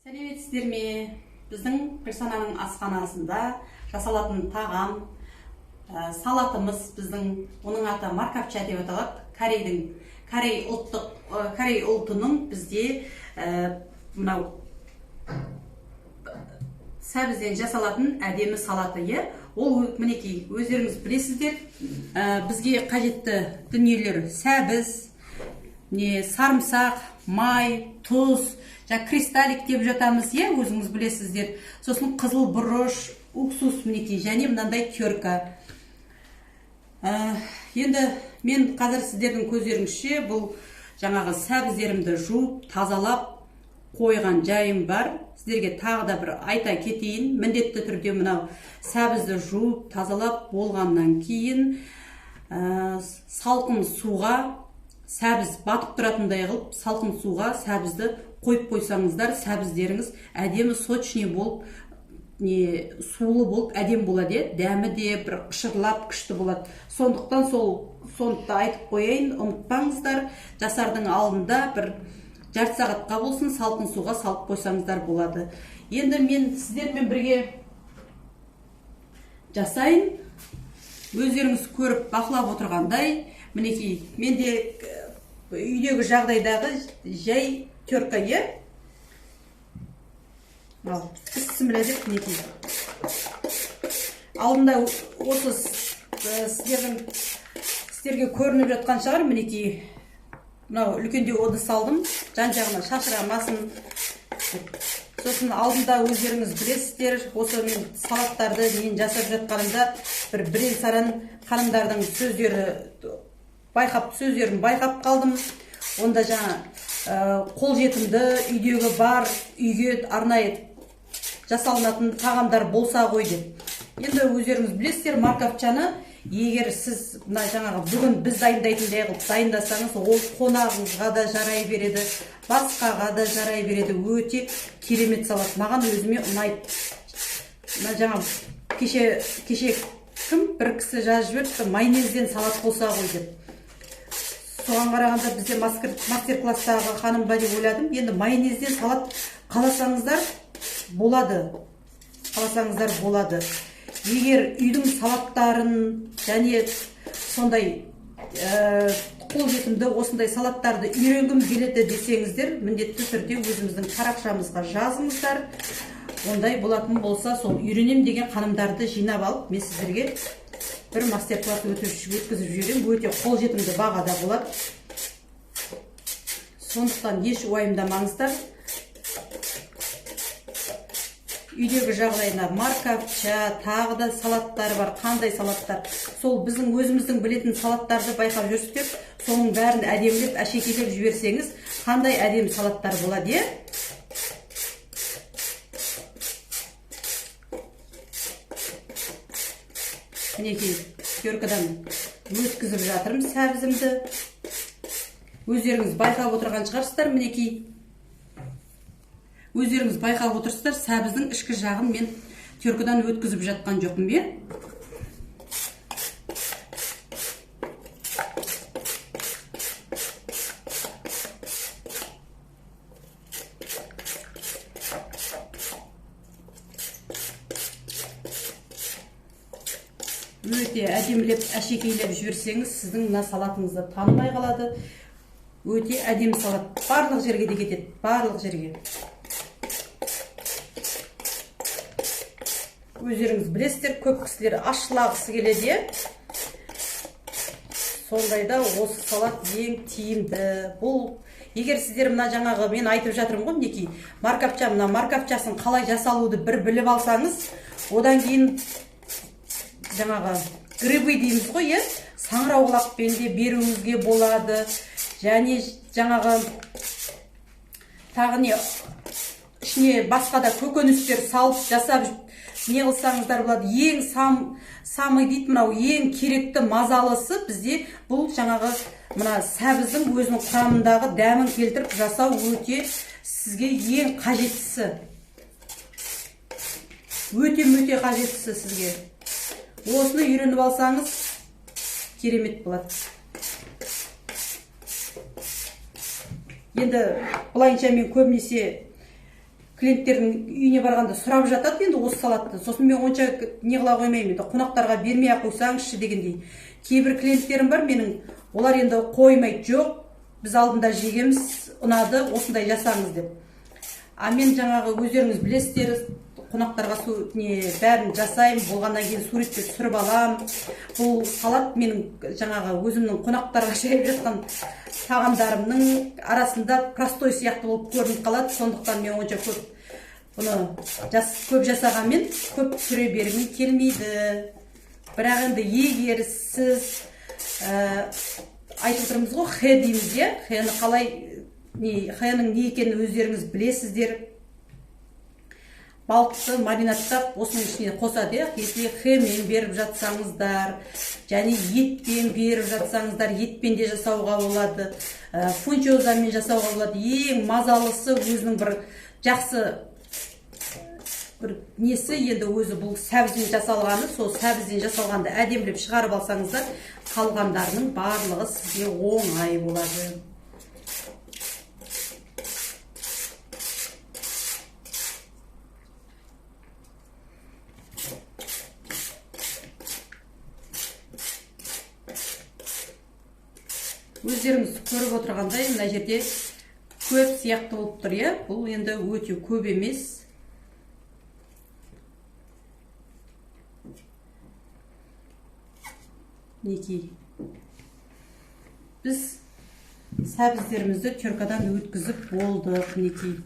Сәлеметсіздер ме? Біздің персонаның асханасында жасалатын тағам, салатымыз біздің, оның аты маркавча деп аталады. Корей ұлтының бізде мынау сәбізден жасалатын әдемі салаты. Ол мінекей өздеріңіз білесіздер, бізге қажетті дүниелер сәбіз, сарымсақ, май, тұз, кристаллик деп жатамыз, өзіңіз білесіздер. Сосын қызыл бұрыш, уксус мінекей, және мынандай терка. Енді мен қазір сіздердің көздеріңізше бұл жаңағы сәбіздерімді жуып, тазалап қойған жайым бар. Сіздерге тағы да бір айта кетейін. Міндетті түрде мынау сәбізді жуып, тазалап болғаннан кейін салқын суға, сәбіз батып тұратындай қылып, салқын суға сәбізді қойып қойсаңыздар, сәбіздеріңіз әдемі сочный болып, сулы болып әдем болады, дәмі де бір шырлап күшті болады. Сондықтан соны айтып қояйын, ұмытпаңыздар, жасардың алдында бір жарты сағатқа болсын салқын суға салып қойсаңыздар болады. Енді мен сіздермен бірге жасайын. Өздеріңіз көріп бақылап отырғандай, мінекей менде үйдегі жағдайдағы жай терка, бісміллә деп мінекей. Алдында осы сіздерге көрініп жатқан шығар, мінекей мынау үлкенде ыдыс алдым, жан-жағына шашырамасын. Сосын алдында өздеріңіз білесіздер, осы мен салаттарды мен жасап жатқанымда бір бірен-саран ханымдардың сөздерін байқап қалдым. Онда жаңа қолжетімді үйдегі бар, үйге арнайы жасалынатын тағамдар болса ғой деп. Енді өздеріңіз білесіздер, маркавчаны егер сіз жаңағы бүгін біз дайындайтындай қылып дайындасаңыз, ол қонағыңызға да жарай береді, басқаға да жарай береді. Өте керемет салат. Маған өзіме ұнайды. Жаңа кеше бір кісі жазып жіберді, майонезден салат болса ғой деп. Соған қарағанда бізде мастер-класстағы ханым ба деп ойладым. Енді майонезден салат қаласаңыздар болады. Егер үйдің салаттарын және сондай қолжетімді осындай салаттарды үйренгім келеді десеңіздер, міндетті түрде өзіміздің парақшамызға жазыңыздар. Ондай болатын болса, сол үйренем деген ханымдарды жинап алып, мен сіздерге бір мастер-класс өткізіп жіберем. Өте қолжетімді бағада болады. Сондықтан еш уайымдамаңыздар. Үйдегі жағдайына маркавча, тағы да салаттар бар. Қандай салаттар? Сол біздің өзіміздің білетін салаттарды байқап жүрсіздер, соның бәрін әдемілеп, әшекейлеп жіберсеңіз, қандай әдемі салаттар болады, Мінекей, теркадан өткізіп жатырмын сәбізімді. Өздеріңіз байқап отырған шығарсыздар, мінекей. Өздеріңіз байқап отырсыздар, сәбіздің ішкі жағын мен теркадан өткізіп жатқан жоқпын, Өте әдемілеп, әшекейлеп жіберсеңіз, сіздің мына салатыңызды танымай қалады. Өте әдемі салат. Барлық жерге де кетеді, барлық жерге. Өздеріңіз білесіздер, көп кісілер ашылағысы келеді. Сондайда осы салат ең тиімді. Бұл егер сіздер мына жаңағы мен айтып жатырмын ғой, мінекей, маркавча, мына маркавчасын қалай жасалуды бір біліп алсаңыз, одан кейін жаңағы грибы дейміз ғой, саңырауқұлақпен де беруіңізге болады. Және жаңағы тағы ішіне басқа да көкөністер салып жасап не қылсаңыздар болады. Ең самый дейді, мынау ең керекті мазалысы бізде бұл жаңағы мына сәбіздің өзінің құрамындағы дәмін келтіріп жасау өте сізге ең қажеттісі. Өте қажеттісі сізге. Осыны үйреніп алсаңыз, керемет болады. Енді бұлайынша мен көбінесе клиенттердің үйіне барғанда сұрап жатады енді осы салатты. Сосын мен онша не қыла қоймаймын, енді қонақтарға бермей ақ қойсаңызшы дегендей. Кейбір клиенттерім бар менің, олар енді қоймайды, жоқ, біз алдында жегеміз, ұнады, осындай жасаңыз деп. А мен жаңағы өздеріңіз білесіздер, қонақтарға бәрін жасаймын, болғаннан кейін суретке түсіріп алам. Бұл салат менің жаңағы өзімнің қонақтарға жайып жатқан тағамдарымның арасында простой сияқты болып көрініп қалады. Сондықтан мен онша бұны көп жасағанмен көп түсіре бергім келмейді. Бірақ енді егер сіз айтып отырмыз ғой, хэ дейміз, хэні қалай, хэның не екенін өздеріңіз білесіздер. Балықты маринаттап осының ішіне қосады, если хэмен беріп жатсаңыздар, және етпен беріп жатсаңыздар, етпен де жасауға болады, фунчозамен жасауға болады. Ең мазалысы өзінің бір жақсы бір несі, енді өзі бұл сәбізден жасалғаны, сол сәбізден жасалғанды әдемілеп шығарып алсаңыздар, қалғандарының барлығы сізге оңай болады. Өздеріңіз көріп отырғандай, мына жерде көп сияқты болып тұр, бұл енді өте көп емес. Неки біз сәбіздерімізді теркадан өткізіп болдық. Неки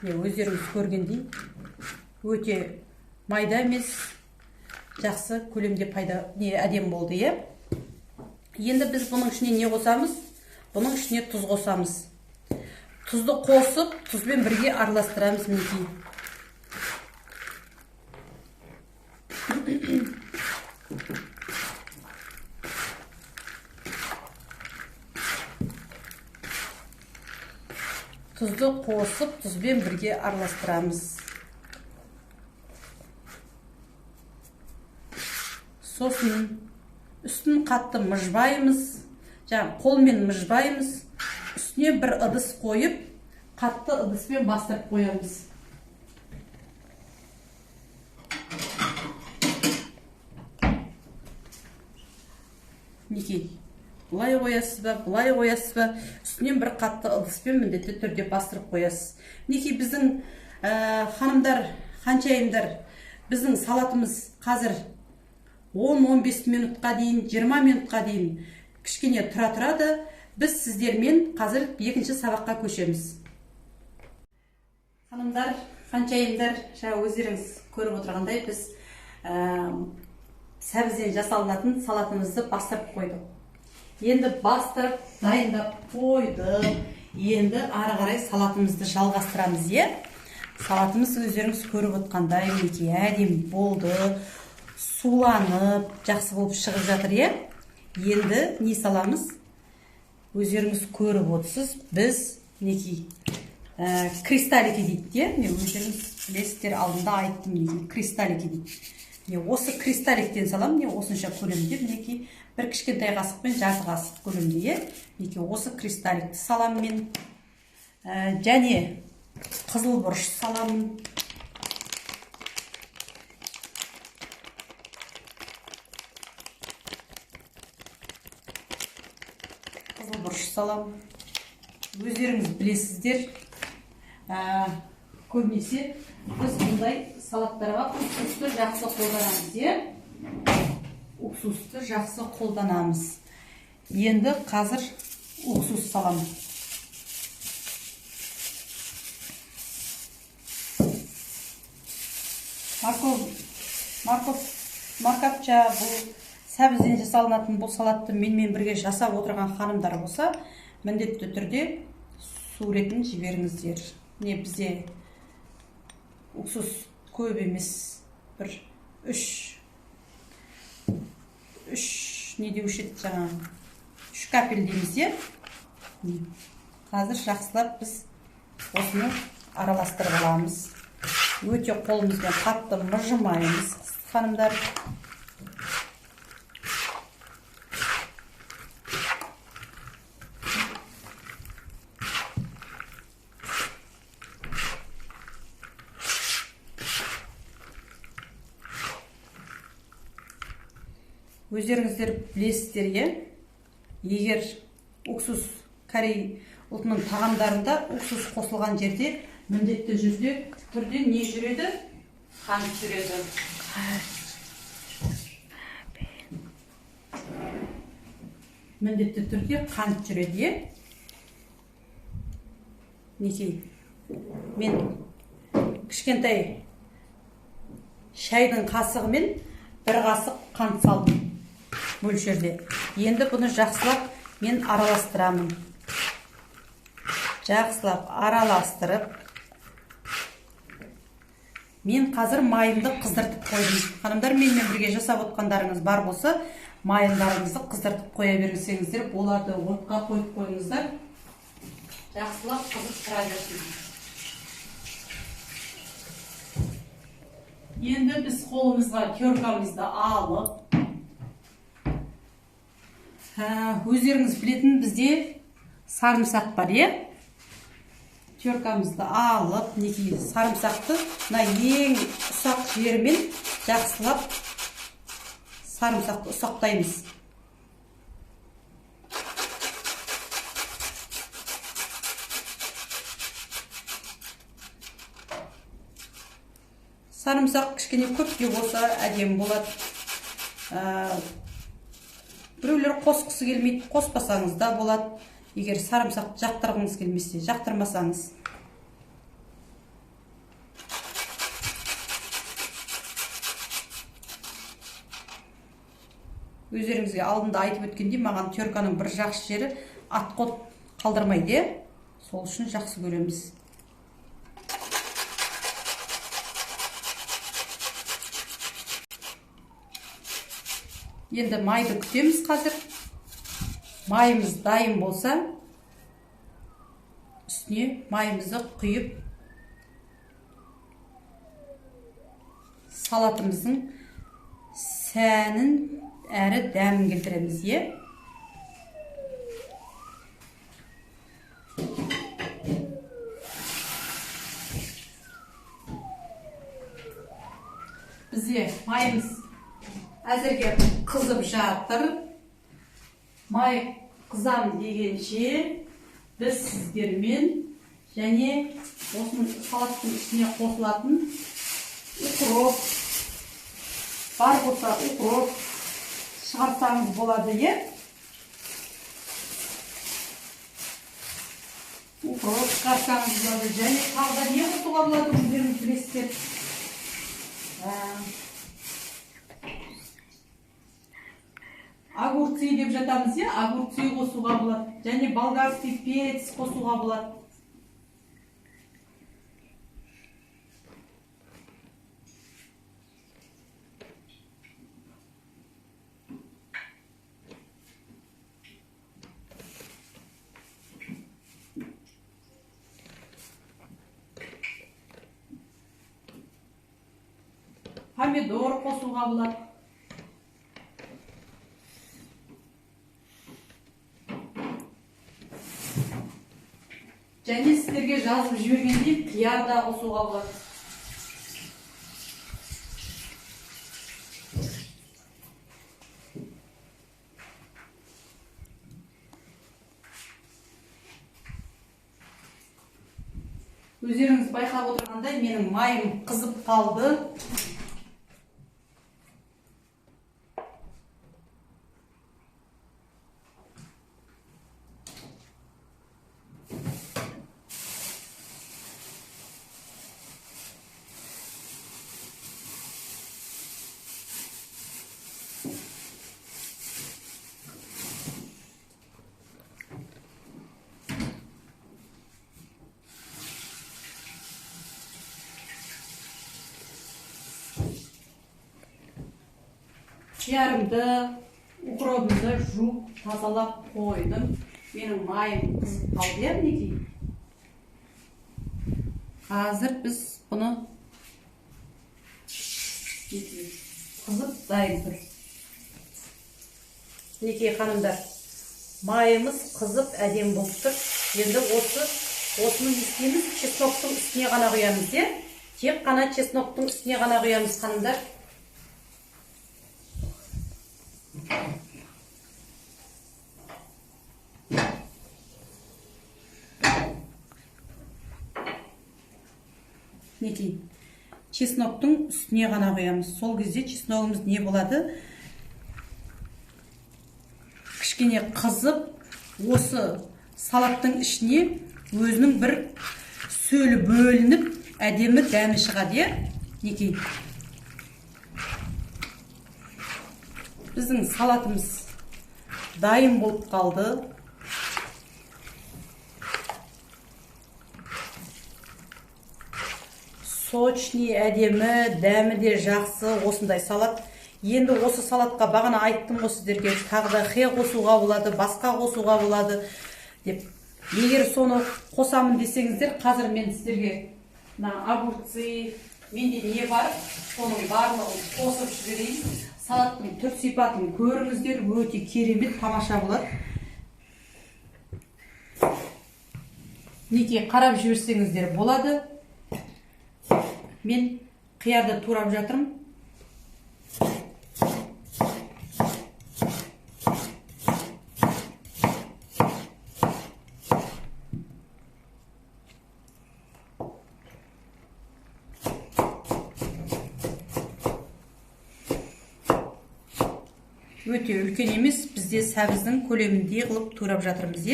өздеріңіз көргендей өте майда емес, жақсы көлемде әдем болды. Енді біз бұның ішіне не қосамыз? Бұның ішіне тұз қосамыз. Тұзды қосып, тұзбен бірге араластырамыз. Мінекей. Тұзды қосып, тұзбен бірге араластырамыз. Сосын үстін қатты мұжбаймыз, қолмен мұжбаймыз, үстіне бір ыдыс қойып, қатты ыдыспен бастырып қоямыз. Неке, бұлай қоясыз ба, бұлай қоясыз ба, үстінен бір қатты ыдыспен міндетті түрде бастырып қоясыз. Неке, біздің ханымдар, ханшайымдар, біздің салатымыз қазір 10-15 минутқа дейін, 20 минутқа дейін кішкене тұрады. Біз сіздермен қазір екінші сабаққа көшеміз. Ханымдар, ханшайымдар, өздеріңіз көріп отырғандай, біз сәбізден жасалынатын салатымызды бастырып қойдық. Енді бастырып, дайындап қойдық. Енді ары қарай салатымызды жалғастырамыз. Салатымыз өздеріңіз көріп отырғандай, әдем болды. Суланып, жақсы болып шығып жатыр. Енді не саламыз? Өздеріңіз көріп отырсыз, біз кристаллики дейді. Өздеріңіз білесіздер, алдында айттым, кристаллики дейді. Осы кристалликтен салам, осынша көлемде, бір кішкентай қасықпен жарты қасық көлемде. Осы кристалликті салам мен. Және қызыл бұрыш саламын. Бұрыш салам. Өздеріңіз білесіздер, көбінесе біз бұндай салаттарға уксусты жақсы қолданамыз. Уксусты жақсы қолданамыз. Енді қазір уксус салам. Маркапча, бұл сәбізден жасалынатын бұл салатты менімен бірге жасап отырған ханымдар болса, міндетті түрде суретін жіберіңіздер. Бізде уксус көп емес, бір үш капель дейміз. Қазір жақсылап біз осыны араластырып аламыз. Өте қолымызбен қатты мұжымаймыз, ханымдар. өздеріңіздер білесіздер, егер уксус корей ұлтының тағамдарында уксус қосылған жерде міндетті түрде не жүреді? Қант жүреді. Міндетті түрде қант жүреді. Неке, мен кішкентай шайдың қасығымен бір қасық қант салдым мөлшерде. Енді бұны жақсылап мен араластырамын. Жақсылап араластырып, мен қазір майымды қыздыртып қойдым. Ханымдар, менімен бірге жасап отқандарыңыз бар болса, майымдарыңызды қыздыртып қоя берсеңіздер болады. Отқа қойып қойыңыздар. Жақсылап қызып тұра берсін. Енді біз қолымызға теркамызды алып, өздеріңіз білетін бізде сарымсақ бар, теркамызды алып, сарымсақты ең ұсақ жермен жақсылап сарымсақты ұсақтаймыз. Сарымсақ кішкене көпке болса әдемі болады. Біреулер қосқысы келмейді, қоспасаңыз да болады. Егер сарымсақ жақтырғыңыз келмесе, жақтырмасаңыз. Өздеріңізге алдында айтып өткендей, маған терканың бір жақсы жері атқот қалдырмайды. Сол үшін жақсы көреміз. Енді майды күтеміз қазір. Майымыз дайын болса, үстіне майымызды құйып, салатымыздың сәнін әрі дәмін келтіреміз. Бізде майымыз әзірге қызып жатыр. Май қызам дегенше біз сіздермен және осының салаттың ішіне қосылатын укроп бар болса укроп шығарсаңыз болады. Укроп шығарсаңыз болады. Және тағы не қосуға болады, өздеріңіз білесіздер. Огурцы деп жатамыз, огурцы қосуға болады. Және болгарский перец қосуға болады. Помидор қосуға болады. Және сіздерге жазып жібергендей қияр да қосуға болады. Өздеріңіз байқап отырғандай, менің майым қызып қалды. Қиярымды, укробымды жуып, тазалап қойдым. Менің майым қызып қалды, мінекей. Қазір біз бұны қызып дайын тұр. Мінекей ханымдар, майымыз қызып әдем болып тұр. Енді осының істейміз, чесноктың үстіне ғана құямыз, тек қана чесноктың үстіне ғана құямыз, ханымдар. мінекей чесноктың үстіне ғана құямыз. Сол кезде чесногымыз не болады? Кішкене қызып, осы салаттың ішіне өзінің бір сөлі бөлініп, әдемі дәмі шығады. Мінекей біздің салатымыз дайын болып қалды. Сочный, әдемі, дәмі де жақсы осындай салат. Енді осы салатқа бағана айттым ғой сіздерге, тағы да хе қосуға болады, басқа қосуға болады деп. Егер соны қосамын десеңіздер, қазір мен сіздерге огурцы, менде не бар, соның барлығын қосып жіберейін. Салаттың түр сипатын көріңіздер, өте керемет, тамаша болады. Мінекей қарап жіберсеңіздер болады. Мен қиярды турап жатырмын. Өте үлкен емес, бізде сәбіздің көлеміндей қылып турап жатырмыз.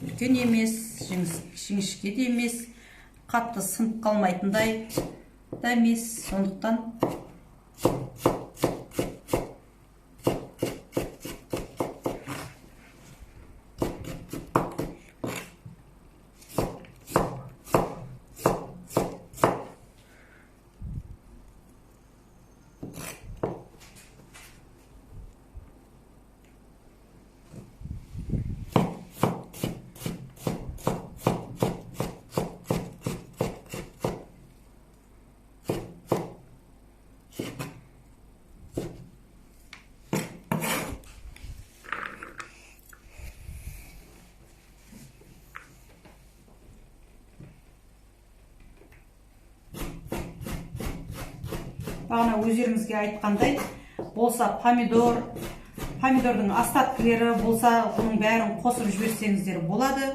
Үлкен емес, жіңішке де емес, қатты сынып қалмайтындай да емес. Сондықтан бағана өздеріңізге айтқандай болса помидордың остаткілері болса, оның бәрін қосып жіберсеңіздер болады.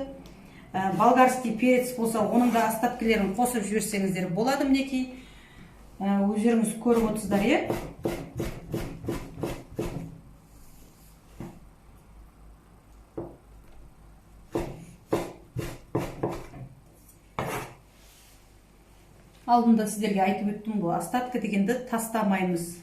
Болгарский перец болса, оның да остаткілерін қосып жіберсеңіздер болады. Мінекей өздеріңіз көріп отырсыздар. Алдында сіздерге айтып өттім ғой, остатка дегенді тастамаймыз.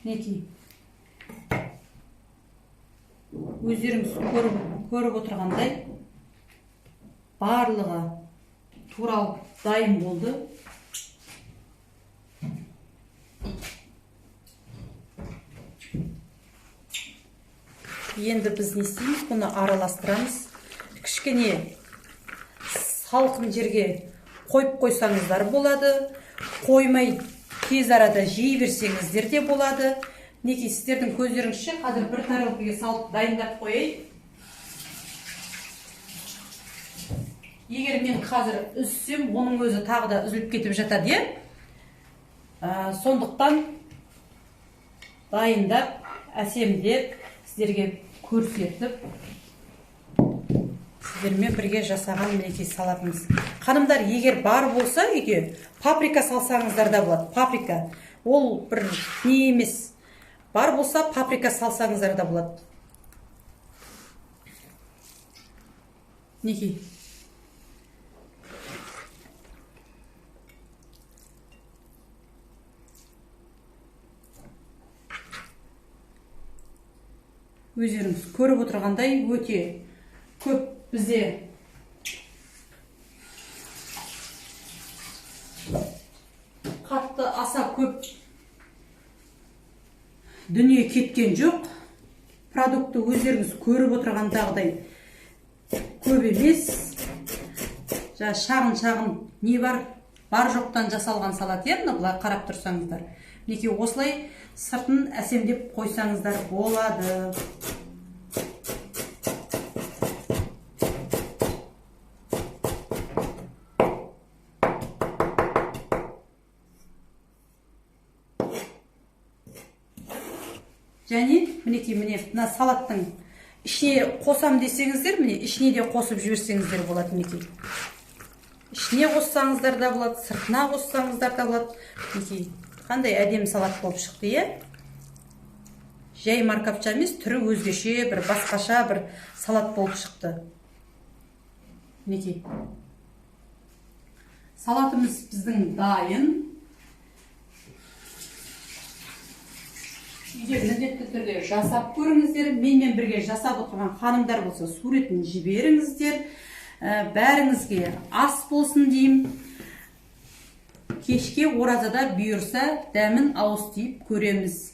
Мінекей өздеріңіз көріп отырғандай барлығы туралып дайын болды. Енді біз не істейміз? Бұны араластырамыз. Кішкене салқын жерге қойып қойсаңыздар болады. Қоймай тез арада жей берсеңіздер де болады. Мінекей сіздердің көздеріңізше қазір бір тарелкаға салып дайындап қойайын. Егер мен қазір үзсем, оның өзі тағы да үзіліп кетіп жатады. Сондықтан дайындап, әсемдеп, сіздерге көрсетіп, сіздермен бірге жасаған мінекей салатымыз. Қанымдар, егер бар болса үйде, паприка салсаңыздар да болады. Паприка. Ол бір не емес. Бар болса, паприка салсаңыздар да болады. Мінекей. Өздеріңіз көріп отырғандай өте көп бізде қатты аса көп дүние кеткен жоқ. Продукты өздеріңіз көріп отырғандағыдай көп емес. Шағын не бар жоқтан жасалған салат, мына былай қарап тұрсаңыздар. Мінекей осылай сыртын әсемдеп қойсаңыздар болады. Және мінекей мына салаттың ішіне қосам десеңіздер, міне ішіне де қосып жіберсеңіздер болады. Мінекей ішіне қоссаңыздар да болады, сыртына қоссаңыздар да болады. Мінекей қандай әдемі салат болып шықты, жай маркапча емес, түрі өзгеше, бір басқаша бір салат болып шықты. Мінекей салатымыз біздің дайын. Үйде міндетті түрде жасап көріңіздер. Менімен бірге жасап отырған ханымдар болса, суретін жіберіңіздер. Бәріңізге ас болсын деймін. Кешке оразада бұйырса, дәмін ауыз тиіп көреміз.